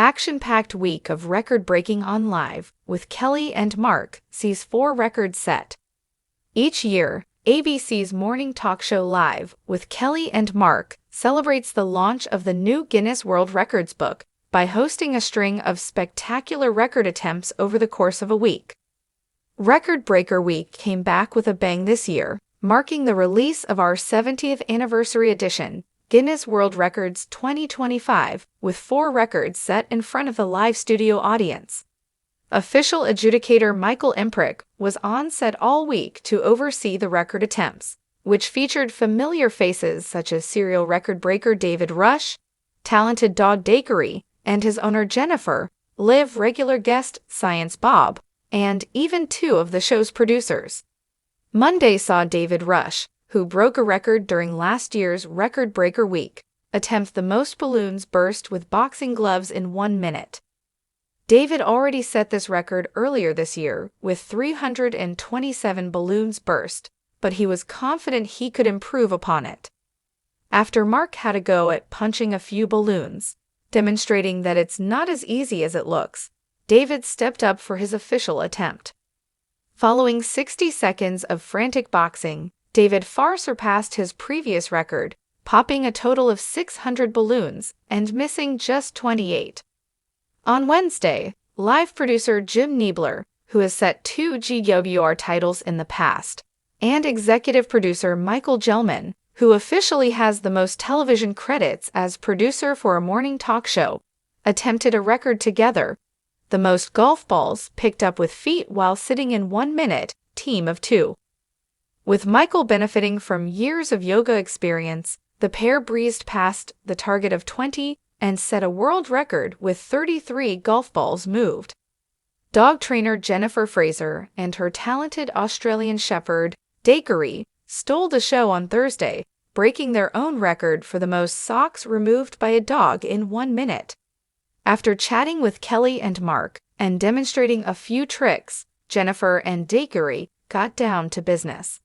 action-packed week of record-breaking on Live with Kelly and Mark sees 4 records set. Each year, ABC's morning talk show Live with Kelly and Mark celebrates the launch of the new Guinness World Records book by hosting a string of spectacular record attempts over the course of a week. Record Breaker Week came back with a bang this year, marking the release of our 70th anniversary edition, Guinness World Records 2025, with 4 records set in front of the live studio audience. Official adjudicator Michael Emprick was on set all week to oversee the record attempts, which featured familiar faces such as serial record breaker David Rush, talented dog Dakery, and his owner Jennifer, live regular guest Science Bob, and even 2 of the show's producers. Monday saw David Rush, who broke a record during last year's Record Breaker Week, attempt the most balloons burst with boxing gloves in 1 minute. David already set this record earlier this year with 327 balloons burst, but he was confident he could improve upon it. After Mark had a go at punching a few balloons, demonstrating that it's not as easy as it looks, David stepped up for his official attempt. Following 60 seconds of frantic boxing, David far surpassed his previous record, popping a total of 600 balloons and missing just 28. On Wednesday, live producer Jim Niebler, who has set 2 GWR titles in the past, and executive producer Michael Gelman, who officially has the most television credits as producer for a morning talk show, attempted a record together, the most golf balls picked up with feet while sitting in 1 minute, team of 2. With Michael benefiting from years of yoga experience, the pair breezed past the target of 20 and set a world record with 33 golf balls moved. Dog trainer Jennifer Fraser and her talented Australian Shepherd, Dakery, stole the show on Thursday, breaking their own record for the most socks removed by a dog in 1 minute. After chatting with Kelly and Mark and demonstrating a few tricks, Jennifer and Dakery got down to business.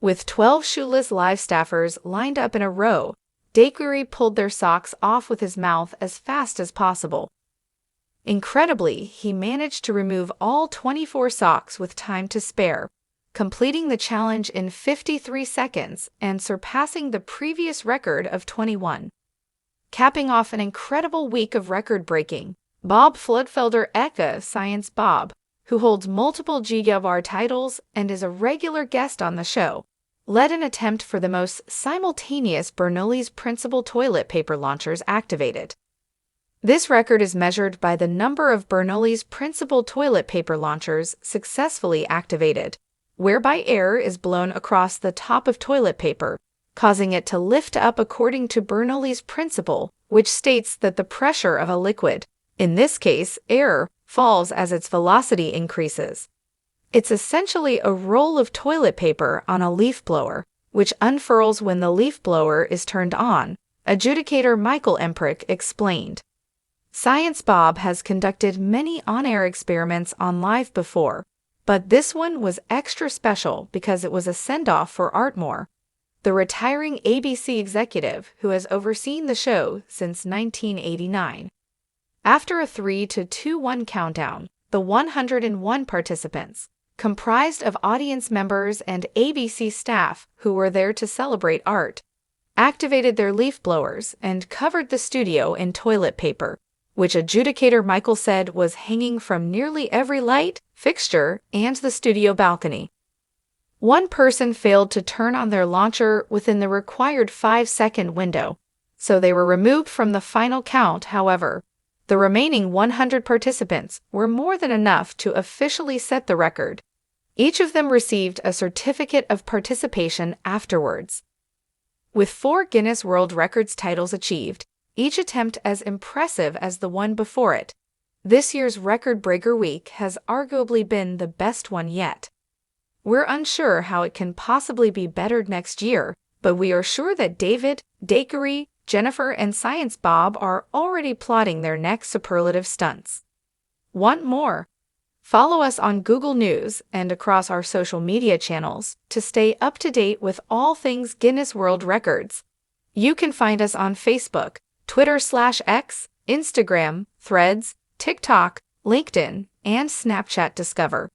With 12 shoeless live staffers lined up in a row, Dakery pulled their socks off with his mouth as fast as possible. Incredibly, he managed to remove all 24 socks with time to spare, completing the challenge in 53 seconds and surpassing the previous record of 21. Capping off an incredible week of record breaking, Bob Floodfelder aka Science Bob, who holds multiple GWR titles and is a regular guest on the show, led an attempt for the most simultaneous Bernoulli's Principal toilet paper launchers activated. This record is measured by the number of Bernoulli's Principal toilet paper launchers successfully activated, whereby air is blown across the top of toilet paper, causing it to lift up according to Bernoulli's Principle, which states that the pressure of a liquid, in this case air, falls as its velocity increases. It's essentially a roll of toilet paper on a leaf blower, which unfurls when the leaf blower is turned on, adjudicator Michael Emprick explained. Science Bob has conducted many on-air experiments on Live before, but this one was extra special because it was a send-off for Artmore, the retiring ABC executive who has overseen the show since 1989. After a 3-2-1 countdown, the 101 participants, comprised of audience members and ABC staff who were there to celebrate Art, activated their leaf blowers and covered the studio in toilet paper, which adjudicator Michael said was hanging from nearly every light, fixture, and the studio balcony. One person failed to turn on their launcher within the required 5-second window, so they were removed from the final count. However, the remaining 100 participants were more than enough to officially set the record. Each of them received a certificate of participation afterwards. With 4 Guinness World Records titles achieved, each attempt as impressive as the one before it, this year's Record Breaker Week has arguably been the best one yet. We're unsure how it can possibly be bettered next year, but we are sure that David, Dakery, Jennifer, and Science Bob are already plotting their next superlative stunts. Want more? Follow us on Google News and across our social media channels to stay up to date with all things Guinness World Records. You can find us on Facebook, Twitter/X, Instagram, Threads, TikTok, LinkedIn, and Snapchat discover.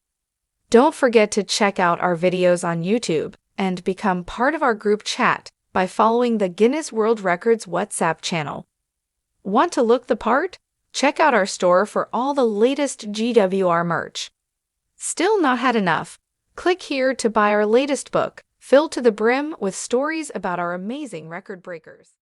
Don't forget to check out our videos on YouTube and become part of our group chat by following the Guinness World Records WhatsApp channel. Want to look the part? Check out our store for all the latest GWR merch. Still not had enough? Click here to buy our latest book, filled to the brim with stories about our amazing record breakers.